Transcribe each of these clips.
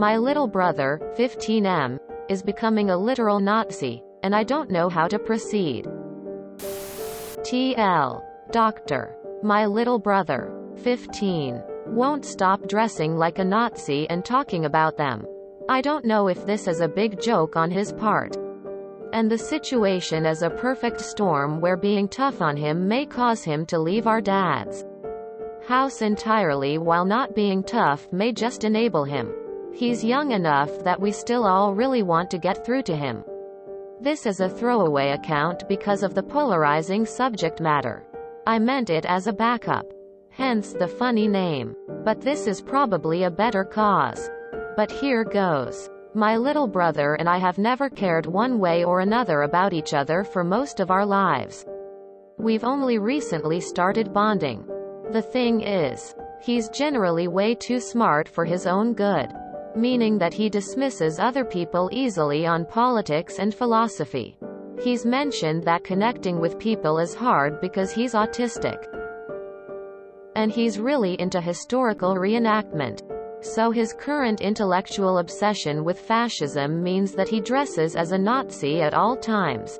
My little brother, 15M, is becoming a literal Nazi, and I don't know how to proceed. TL. Doctor. My little brother, 15, won't stop dressing like a Nazi and talking about them. I don't know if this is a big joke on his part. And the situation is a perfect storm where being tough on him may cause him to leave our dad's house entirely, while not being tough may just enable him. He's young enough that we still all really want to get through to him. This is a throwaway account because of the polarizing subject matter. I meant it as a backup. Hence the funny name. But this is probably a better cause. But here goes. My little brother and I have never cared one way or another about each other for most of our lives. We've only recently started bonding. The thing is, he's generally way too smart for his own good. Meaning that he dismisses other people easily on politics and philosophy. He's mentioned that connecting with people is hard because he's autistic. And he's really into historical reenactment. So his current intellectual obsession with fascism means that he dresses as a Nazi at all times.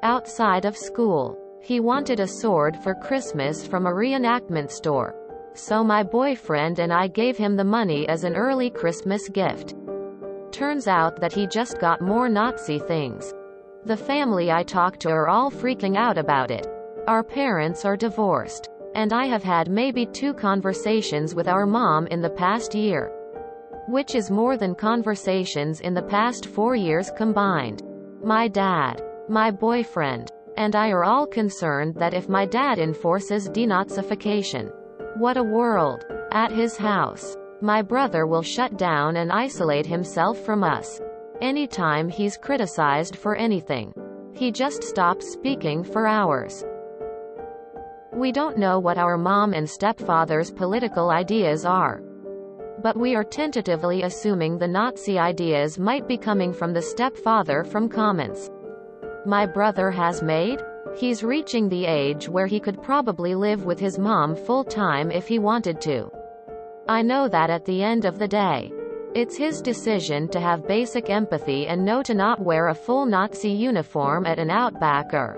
Outside of school, he wanted a sword for Christmas from a reenactment store. So my boyfriend and I gave him the money as an early Christmas gift. Turns out that he just got more Nazi things. The family I talk to are all freaking out about it. Our parents are divorced. And I have had maybe 2 conversations with our mom in the past year. Which is more than conversations in the past 4 years combined. My dad, my boyfriend, and I are all concerned that if my dad enforces denazification, what a world. At his house, my brother will shut down and isolate himself from us. Anytime he's criticized for anything, he just stops speaking for hours. We don't know what our mom and stepfather's political ideas are. But we are tentatively assuming the Nazi ideas might be coming from the stepfather from comments my brother has made. He's reaching the age where he could probably live with his mom full-time if he wanted to. I know that at the end of the day, it's his decision to have basic empathy and know to not wear a full Nazi uniform at an Outback or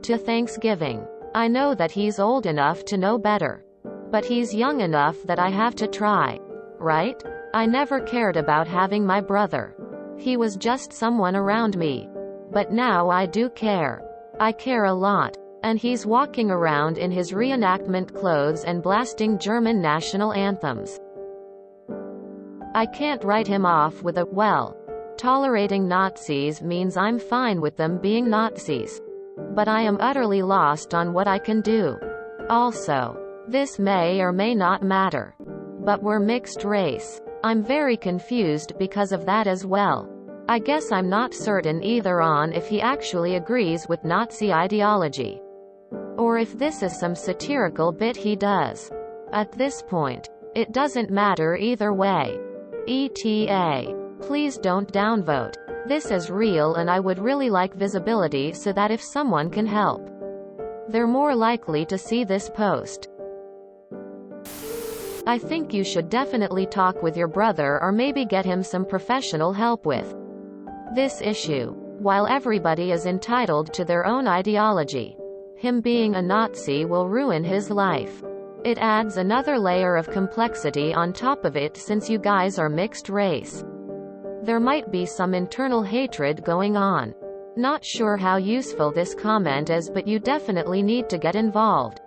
to Thanksgiving. I know that he's old enough to know better. But he's young enough that I have to try. Right? I never cared about having my brother. He was just someone around me. But now I do care. I care a lot. And he's walking around in his reenactment clothes and blasting German national anthems. I can't write him off with a, well, tolerating Nazis means I'm fine with them being Nazis. But I am utterly lost on what I can do. Also, this may or may not matter. But we're mixed race. I'm very confused because of that as well. I guess I'm not certain either on if he actually agrees with Nazi ideology, or if this is some satirical bit he does. At this point, it doesn't matter either way. ETA. Please don't downvote. This is real and I would really like visibility so that if someone can help, they're more likely to see this post. I think you should definitely talk with your brother or maybe get him some professional help with this issue. While everybody is entitled to their own ideology, him being a Nazi will ruin his life. It adds another layer of complexity on top of it since you guys are mixed race. There might be some internal hatred going on. Not sure how useful this comment is, but you definitely need to get involved.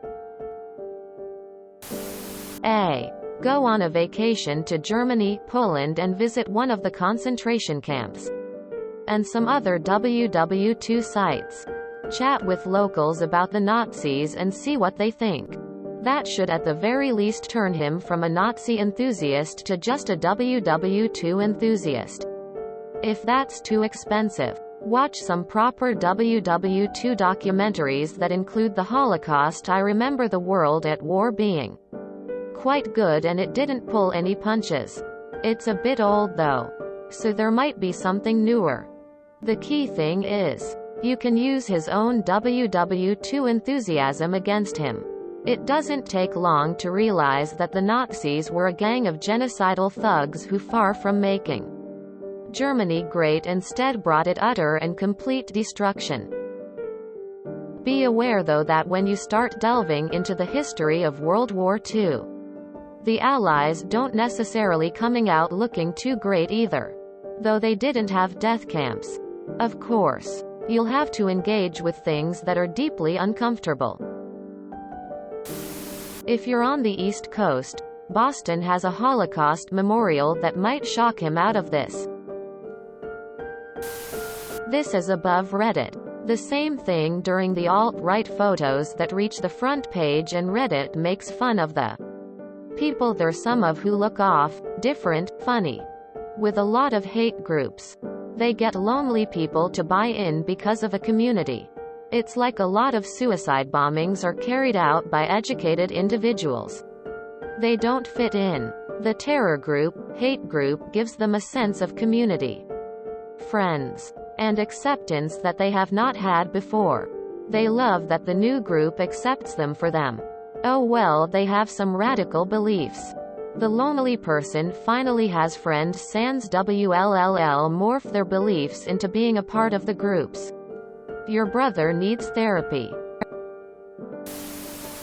A. Go on a vacation to Germany, Poland and visit one of the concentration camps. And some other WW2 sites. Chat with locals about the Nazis and see what they think. That should at the very least turn him from a Nazi enthusiast to just a WW2 enthusiast. If that's too expensive, watch some proper WW2 documentaries that include the Holocaust. I remember the world at war being quite good and it didn't pull any punches. It's a bit old though, so there might be something newer. The key thing is, you can use his own WW2 enthusiasm against him. It doesn't take long to realize that the Nazis were a gang of genocidal thugs who, far from making Germany great, instead brought it utter and complete destruction. Be aware though that when you start delving into the history of World War II, the Allies don't necessarily coming out looking too great either. Though they didn't have death camps. Of course, you'll have to engage with things that are deeply uncomfortable. If you're on the East Coast, Boston has a Holocaust memorial that might shock him out of this. This is above Reddit. The same thing during the alt-right photos that reach the front page, and Reddit makes fun of the people there, some of who look off, different, funny. With a lot of hate groups. They get lonely people to buy in because of a community. It's like a lot of suicide bombings are carried out by educated individuals. They don't fit in. The terror group, hate group gives them a sense of community, friends, and acceptance that they have not had before. They love that the new group accepts them for them. Oh well, they have some radical beliefs. The lonely person finally has friends sans WLLL morph their beliefs into being a part of the groups. Your brother needs therapy.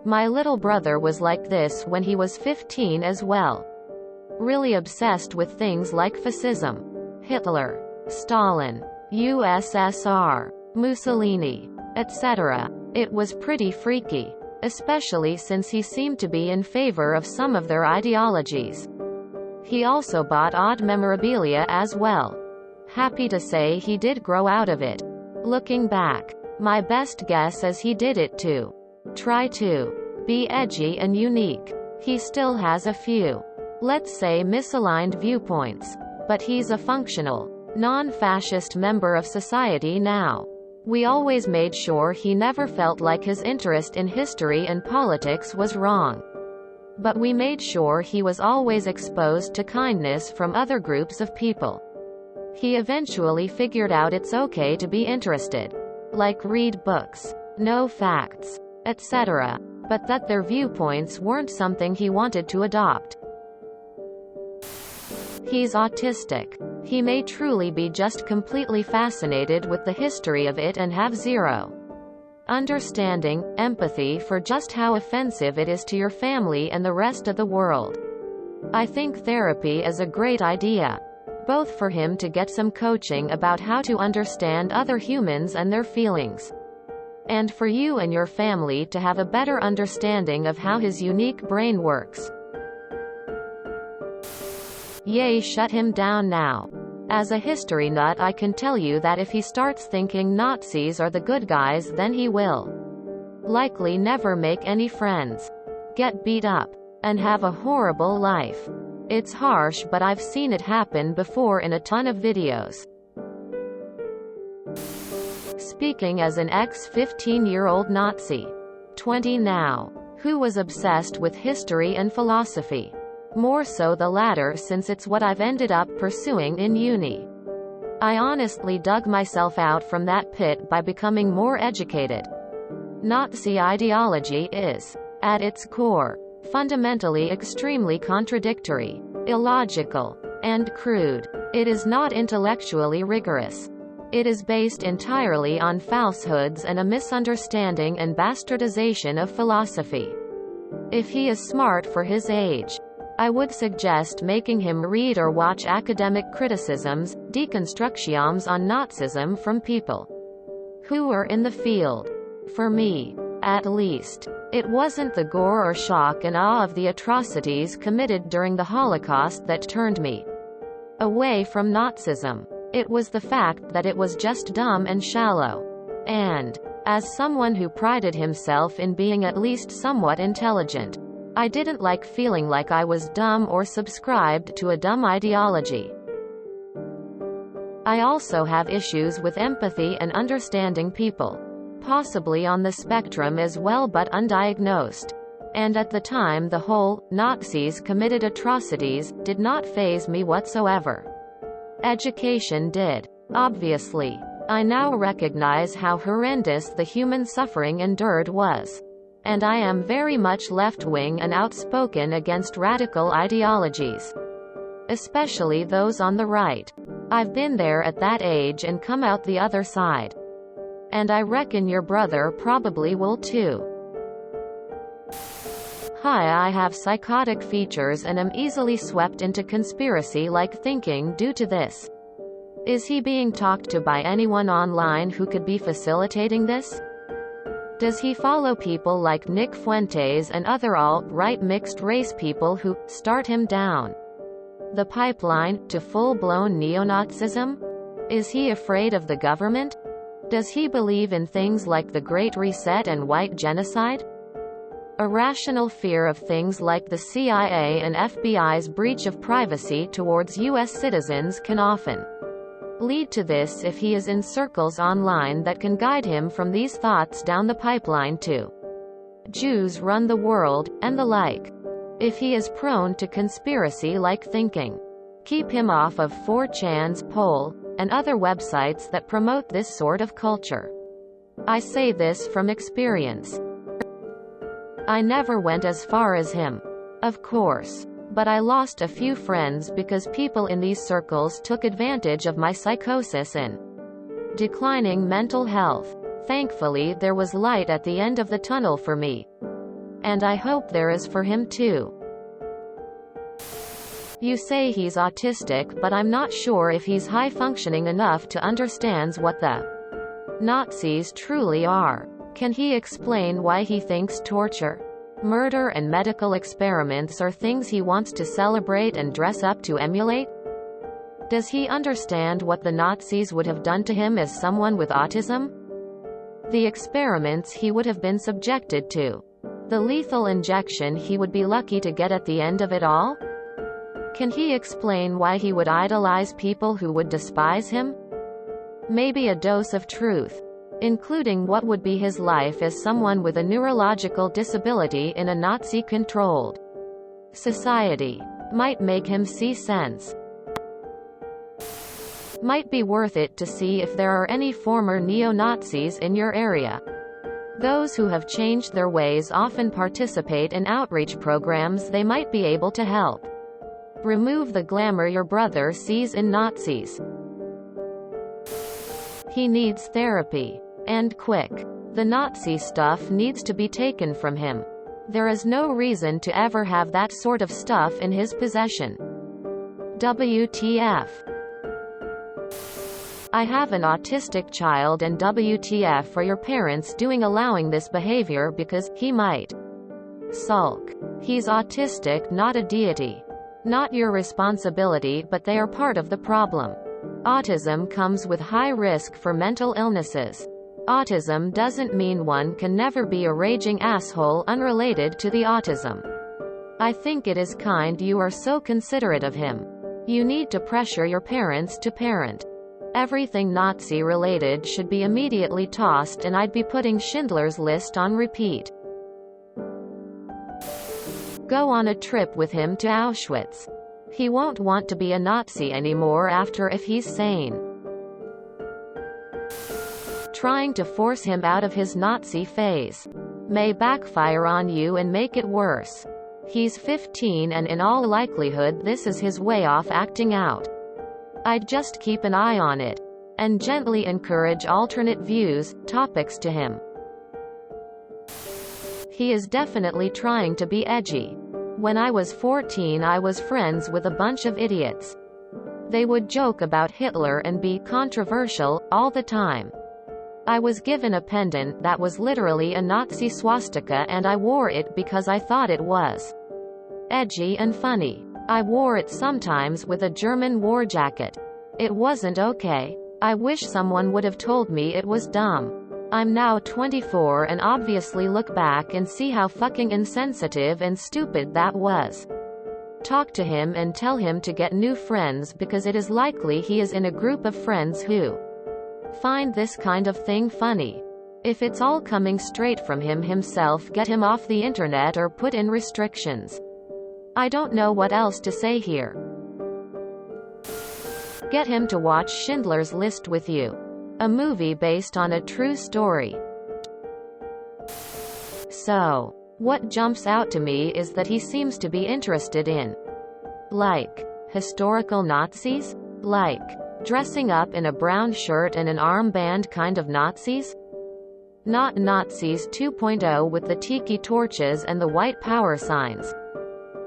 My little brother was like this when he was 15 as well. Really obsessed with things like fascism, Hitler, Stalin, USSR, Mussolini, etc. It was pretty freaky. Especially since he seemed to be in favor of some of their ideologies. He also bought odd memorabilia as well. Happy to say he did grow out of it. Looking back, my best guess is he did it to try to be edgy and unique. He still has a few, let's say, misaligned viewpoints, but he's a functional, non-fascist member of society now. We always made sure he never felt like his interest in history and politics was wrong. But we made sure he was always exposed to kindness from other groups of people. He eventually figured out it's okay to be interested. Like read books, know facts, etc. But that their viewpoints weren't something he wanted to adopt. He's autistic. He may truly be just completely fascinated with the history of it and have zero understanding, empathy for just how offensive it is to your family and the rest of the world. I think therapy is a great idea. Both for him to get some coaching about how to understand other humans and their feelings, and for you and your family to have a better understanding of how his unique brain works. Yay, shut him down now. As a history nut, I can tell you that if he starts thinking Nazis are the good guys, then he will likely never make any friends, get beat up, and have a horrible life. It's harsh, but I've seen it happen before in a ton of videos. Speaking as an ex-15-year-old Nazi, 20 now, who was obsessed with history and philosophy. More so the latter, since it's what I've ended up pursuing in uni. I honestly dug myself out from that pit by becoming more educated. Nazi ideology is, at its core, fundamentally extremely contradictory, illogical, and crude. It is not intellectually rigorous. It is based entirely on falsehoods and a misunderstanding and bastardization of philosophy. If he is smart for his age, I would suggest making him read or watch academic criticisms, deconstructions on Nazism from people who are in the field. For me, at least, it wasn't the gore or shock and awe of the atrocities committed during the Holocaust that turned me away from Nazism. It was the fact that it was just dumb and shallow. And, as someone who prided himself in being at least somewhat intelligent, I didn't like feeling like I was dumb or subscribed to a dumb ideology. I also have issues with empathy and understanding people, possibly on the spectrum as well but undiagnosed. And at the time the whole Nazis committed atrocities did not faze me whatsoever. Education did. Obviously. I now recognize how horrendous the human suffering endured was. And I am very much left-wing and outspoken against radical ideologies, especially those on the right. I've been there at that age and come out the other side. And I reckon your brother probably will too. Hi, I have psychotic features and am easily swept into conspiracy-like thinking due to this. Is he being talked to by anyone online who could be facilitating this? Does he follow people like Nick Fuentes and other alt-right mixed-race people who start him down the pipeline to full-blown neo-Nazism? Is he afraid of the government? Does he believe in things like the Great Reset and white genocide? Irrational fear of things like the CIA and FBI's breach of privacy towards U.S. citizens can often lead to this if he is in circles online that can guide him from these thoughts down the pipeline to Jews run the world, and the like. If he is prone to conspiracy-like thinking, keep him off of 4chan's, Poll, and other websites that promote this sort of culture. I say this from experience. I never went as far as him, of course, but I lost a few friends because people in these circles took advantage of my psychosis and declining mental health. Thankfully, there was light at the end of the tunnel for me. And I hope there is for him too. You say he's autistic, but I'm not sure if he's high-functioning enough to understand what the Nazis truly are. Can he explain why he thinks torture, murder and medical experiments are things he wants to celebrate and dress up to emulate? Does he understand what the Nazis would have done to him as someone with autism? The experiments he would have been subjected to. The lethal injection he would be lucky to get at the end of it all? Can he explain why he would idolize people who would despise him? Maybe a dose of truth, including what would be his life as someone with a neurological disability in a Nazi-controlled society, might make him see sense. Might be worth it to see if there are any former neo-Nazis in your area. Those who have changed their ways often participate in outreach programs they might be able to help remove the glamour your brother sees in Nazis. He needs therapy. And quick. The Nazi stuff needs to be taken from him. There is no reason to ever have that sort of stuff in his possession. WTF. I have an autistic child, and WTF for your parents allowing this behavior, because he might sulk. He's autistic, not a deity. Not your responsibility, but they are part of the problem. Autism comes with high risk for mental illnesses. Autism doesn't mean one can never be a raging asshole unrelated to the autism. I think it is kind you are so considerate of him. You need to pressure your parents to parent. Everything Nazi-related should be immediately tossed, and I'd be putting Schindler's List on repeat. Go on a trip with him to Auschwitz. He won't want to be a Nazi anymore after, if he's sane. Trying to force him out of his Nazi phase may backfire on you and make it worse. He's 15, and in all likelihood this is his way off acting out. I'd just keep an eye on it, and gently encourage alternate views, topics to him. He is definitely trying to be edgy. When I was 14, I was friends with a bunch of idiots. They would joke about Hitler and be controversial all the time. I was given a pendant that was literally a Nazi swastika, and I wore it because I thought it was edgy and funny. I wore it sometimes with a German war jacket. It wasn't okay. I wish someone would have told me it was dumb. I'm now 24 and obviously look back and see how fucking insensitive and stupid that was. Talk to him and tell him to get new friends, because it is likely he is in a group of friends who find this kind of thing funny. If it's all coming straight from him himself, get him off the internet or put in restrictions. I don't know what else to say here. Get him to watch Schindler's List with you. A movie based on a true story. So, what jumps out to me is that he seems to be interested in, like, historical Nazis? Like, dressing up in a brown shirt and an armband kind of Nazis? Not Nazis 2.0 with the tiki torches and the white power signs.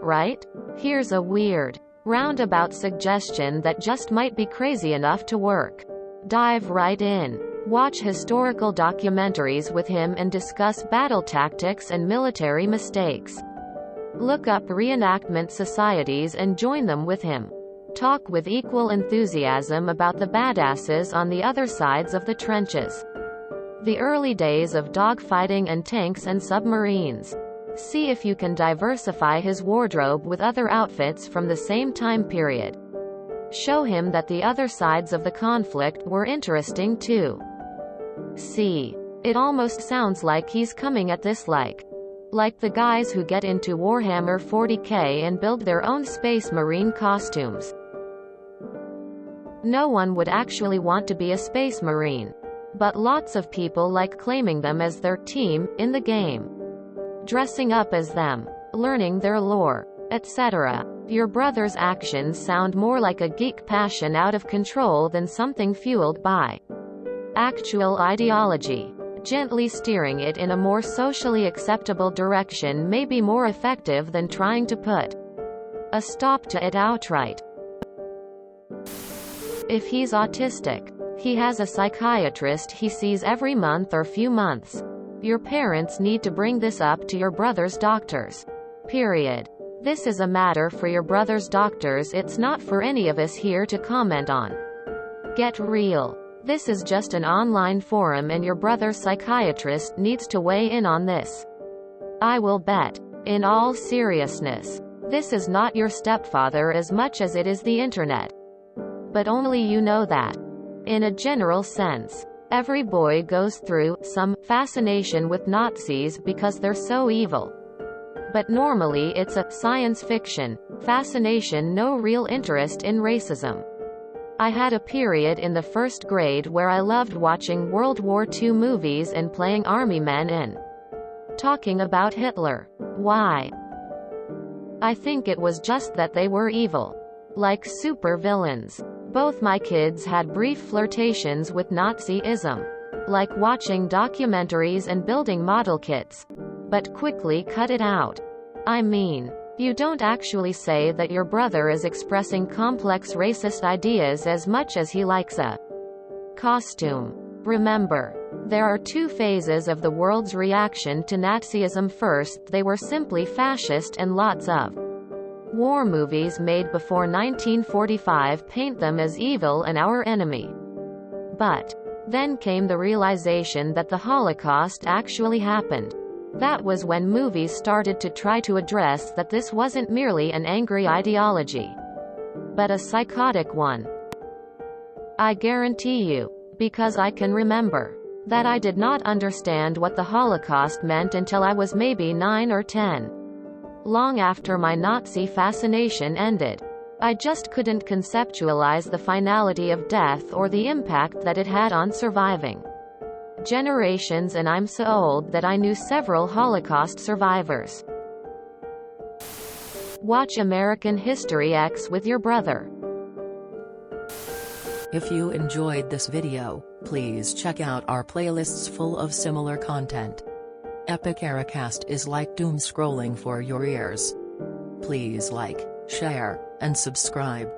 Right? Here's a weird, roundabout suggestion that just might be crazy enough to work. Dive right in. Watch historical documentaries with him and discuss battle tactics and military mistakes. Look up reenactment societies and join them with him. Talk with equal enthusiasm about the badasses on the other sides of the trenches. The early days of dogfighting and tanks and submarines. See if you can diversify his wardrobe with other outfits from the same time period. Show him that the other sides of the conflict were interesting too. See, it almost sounds like he's coming at this like the guys who get into Warhammer 40K and build their own Space Marine costumes. No one would actually want to be a Space Marine. But lots of people like claiming them as their team, in the game. Dressing up as them. Learning their lore, etc. Your brother's actions sound more like a geek passion out of control than something fueled by actual ideology. Gently steering it in a more socially acceptable direction may be more effective than trying to put a stop to it outright. If he's autistic, he has a psychiatrist he sees every month or few months. Your parents need to bring this up to your brother's doctors. Period. This is a matter for your brother's doctors, it's not for any of us here to comment on. Get real. This is just an online forum and your brother's psychiatrist needs to weigh in on this. I will bet, in all seriousness, this is not your stepfather as much as it is the internet. But only you know that. In a general sense, every boy goes through some fascination with Nazis because they're so evil. But normally it's a science fiction fascination, no real interest in racism. I had a period in the first grade where I loved watching World War II movies and playing army men and talking about Hitler. Why? I think it was just that they were evil. Like super villains. Both my kids had brief flirtations with Nazism. Like watching documentaries and building model kits. But quickly cut it out. I mean, you don't actually say that your brother is expressing complex racist ideas as much as he likes a costume. Remember, there are two phases of the world's reaction to Nazism. First, they were simply fascist and lots of war movies made before 1945 paint them as evil and our enemy. But then came the realization that the Holocaust actually happened. That was when movies started to try to address that this wasn't merely an angry ideology, but a psychotic one. I guarantee you, because I can remember, that I did not understand what the Holocaust meant until I was maybe 9 or 10. Long after my Nazi fascination ended. I just couldn't conceptualize the finality of death or the impact that it had on surviving generations, and I'm so old that I knew several Holocaust survivors. Watch American History X with your brother. If you enjoyed this video, please check out our playlists full of similar content. Epic Ericast is like doom scrolling for your ears. Please like, share, and subscribe.